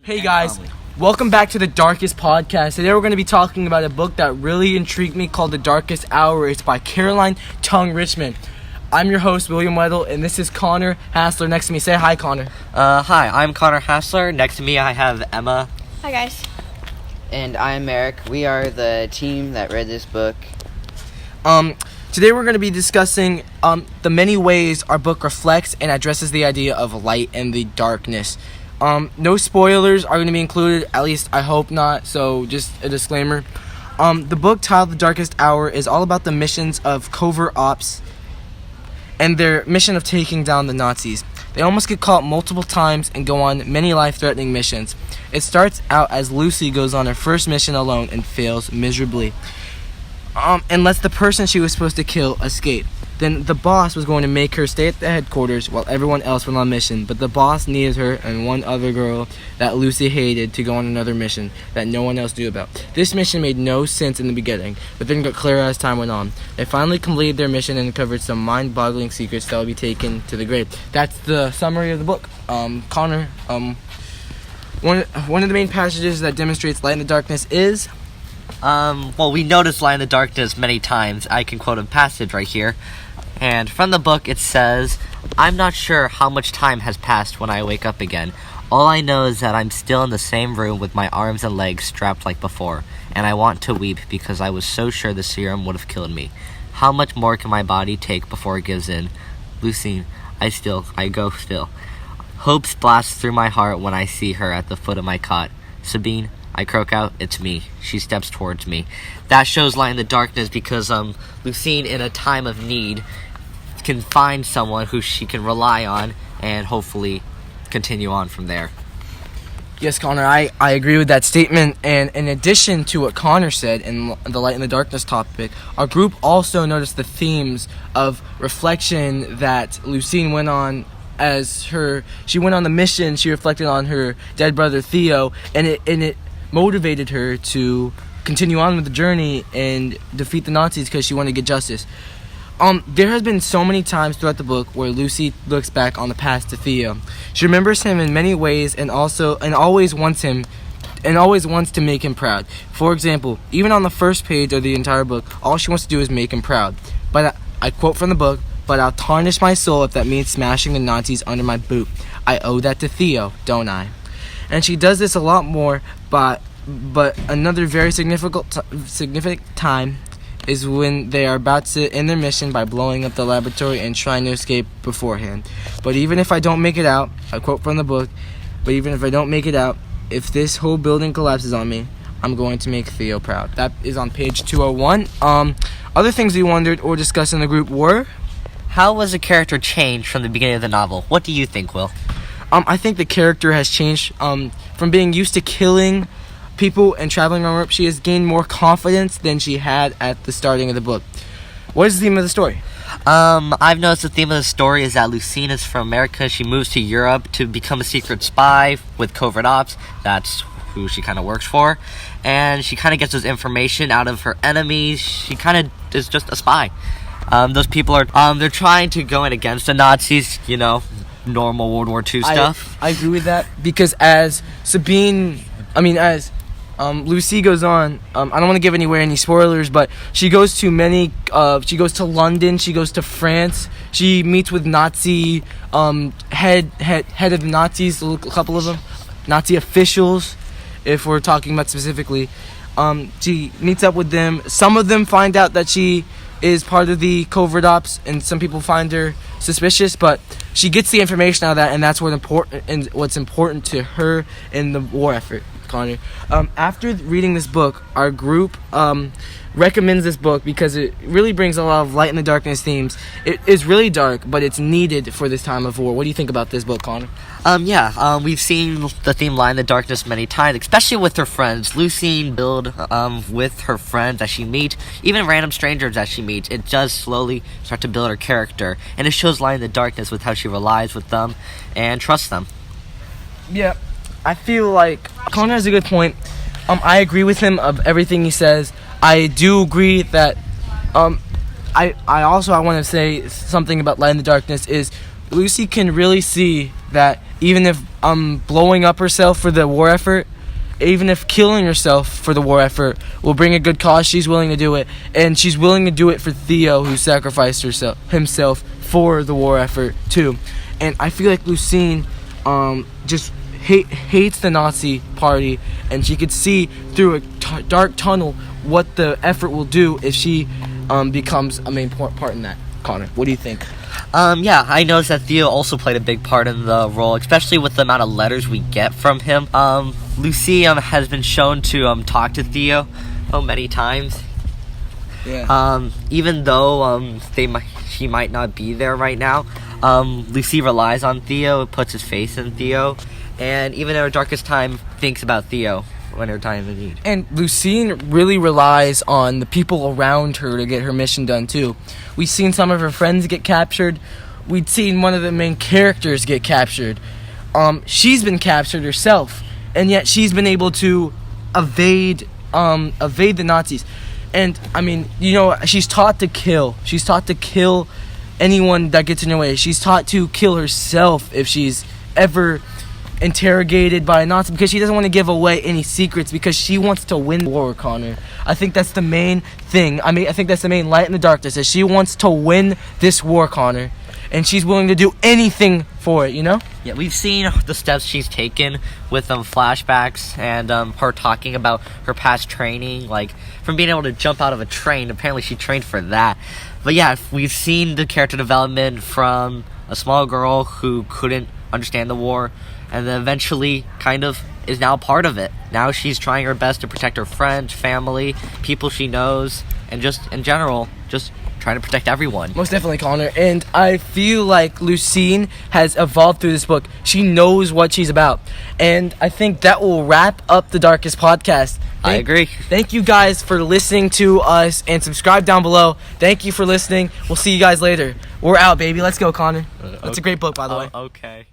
Hey guys, welcome back to the Darkest Podcast. Today we're going to be talking about a book that really intrigued me called The Darkest Hour. It's by Tung, Richmond. I'm your host, William Weddle, and this is Connor Hassler next to me. Say hi, Connor. Hi, I'm Connor Hassler. Next to me I have Emma. Hi guys. And I'm Eric. We are the team that read this book. Today we're going to be discussing the many ways our book reflects and addresses the idea of light and the darkness. No spoilers are going to be included, at least I hope not, so just a disclaimer. The book titled The Darkest Hour is all about the missions of covert ops and their mission of taking down the Nazis. They almost get caught multiple times and go on many life-threatening missions. It starts out as Lucy goes on her first mission alone and fails miserably. And lets the person she was supposed to kill escape. Then the boss was going to make her stay at the headquarters while everyone else went on mission, but the boss needed her and one other girl that Lucy hated to go on another mission that no one else knew about. This mission made no sense in the beginning, but then got clearer as time went on. They finally completed their mission and uncovered some mind-boggling secrets that will be taken to the grave. That's the summary of the book. Connor, one of the main passages that demonstrates light in the darkness is... Well, we noticed light in the darkness many times. I can quote a passage right here. And from the book it says, "I'm not sure how much time has passed when I wake up again. All I know is that I'm still in the same room with my arms and legs strapped like before. And I want to weep because I was so sure the serum would have killed me. How much more can my body take before it gives in? Lucy, I go still. Hope blasts through my heart when I see her at the foot of my cot. Sabine, I croak out, it's me. She steps towards me." That shows light in the darkness because Lucine, in a time of need, can find someone who she can rely on and hopefully continue on from there. Yes, Connor, I agree with that statement. And in addition to what Connor said in the light and the darkness topic, our group also noticed the themes of reflection that Lucine went on. She went on the mission, she reflected on her dead brother Theo, and it motivated her to continue on with the journey and defeat the Nazis because she wanted to get justice. There has been so many times throughout the book where Lucy looks back on the past to Theo. She remembers him in many ways and always wants to make him proud. For example, even on the first page of the entire book, all she wants to do is make him proud. But I quote from the book, "But I'll tarnish my soul if that means smashing the Nazis under my boot. I owe that to Theo, don't I?" And she does this a lot more, but another very significant time is when they are about to end their mission by blowing up the laboratory and trying to escape beforehand. "But even if I don't make it out," I quote from the book, "but even if I don't make it out, if this whole building collapses on me, I'm going to make Theo proud." That is on page 201. Other things we wondered or discussed in the group were... How was the character changed from the beginning of the novel? What do you think, Will? I think the character has changed from being used to killing people and traveling around Europe. She has gained more confidence than she had at the starting of the book. What is the theme of the story? I've noticed the theme of the story is that Lucine is from America. She moves to Europe to become a secret spy with covert ops. That's who she kind of works for. And she kind of gets this information out of her enemies. She kind of is just a spy. Those people are, they're trying to go in against the Nazis, normal World War II stuff. I agree with that because as Lucy goes on, I don't want to give any spoilers, but she goes to London, she goes to France, she meets with Nazi head of the Nazis, a couple of them, Nazi officials, if we're talking about specifically. She meets up with them. Some of them find out that she is part of the covert ops, and some people find her suspicious, but she gets the information out of that, and that's what's important to her in the war effort. Connor, after reading this book, our group recommends this book because it really brings a lot of light in the darkness themes. It is really dark, but it's needed for this time of war. What do you think about this book, Connor? We've seen the theme light in the darkness many times, especially with her friends. Lucine build with her friends that she meets, even random strangers that she meets. It does slowly start to build her character, and it shows light in the darkness with how she relies with them and trusts them. Yeah, I feel like Connor has a good point. I agree with him of everything he says. I do agree that I want to say something about light in the darkness is Lucy can really see that even if blowing up herself for the war effort, even if killing herself for the war effort will bring a good cause, she's willing to do it. And she's willing to do it for Theo, who sacrificed himself for the war effort too. And I feel like Lucine just hates the Nazi party, and she could see through a dark tunnel what the effort will do if she becomes a main part in that. Connor, what do you think? Yeah, I noticed that Theo also played a big part in the role, especially with the amount of letters we get from him. Lucy has been shown to talk to Theo many times. Yeah. Even though she might not be there right now, Lucy relies on Theo, puts his faith in Theo, and even in her darkest time, thinks about Theo when her time of need. And Lucine really relies on the people around her to get her mission done too. We've seen some of her friends get captured. We'd seen one of the main characters get captured. She's been captured herself, and yet she's been able to evade the Nazis. And I mean, she's taught to kill. She's taught to kill anyone that gets in her way. She's taught to kill herself if she's ever interrogated by a Nazi, because she doesn't want to give away any secrets, because she wants to win the war, Connor. I think that's the main thing. I think that's the main light in the darkness, is she wants to win this war, Connor, and she's willing to do anything for it, Yeah, we've seen the steps she's taken with flashbacks and her talking about her past training, like from being able to jump out of a train. Apparently she trained for that. But yeah, we've seen the character development from a small girl who couldn't understand the war, and then eventually kind of is now part of it. Now she's trying her best to protect her friends, family, people she knows, and just in general, just trying to protect everyone. Most definitely, Connor. And I feel like Lucine has evolved through this book. She knows what she's about. And I think that will wrap up the Darkest podcast. I agree. Thank you guys for listening to us, and subscribe down below. Thank you for listening. We'll see you guys later. We're out, baby. Let's go, Connor. That's a great book, by the way. Okay.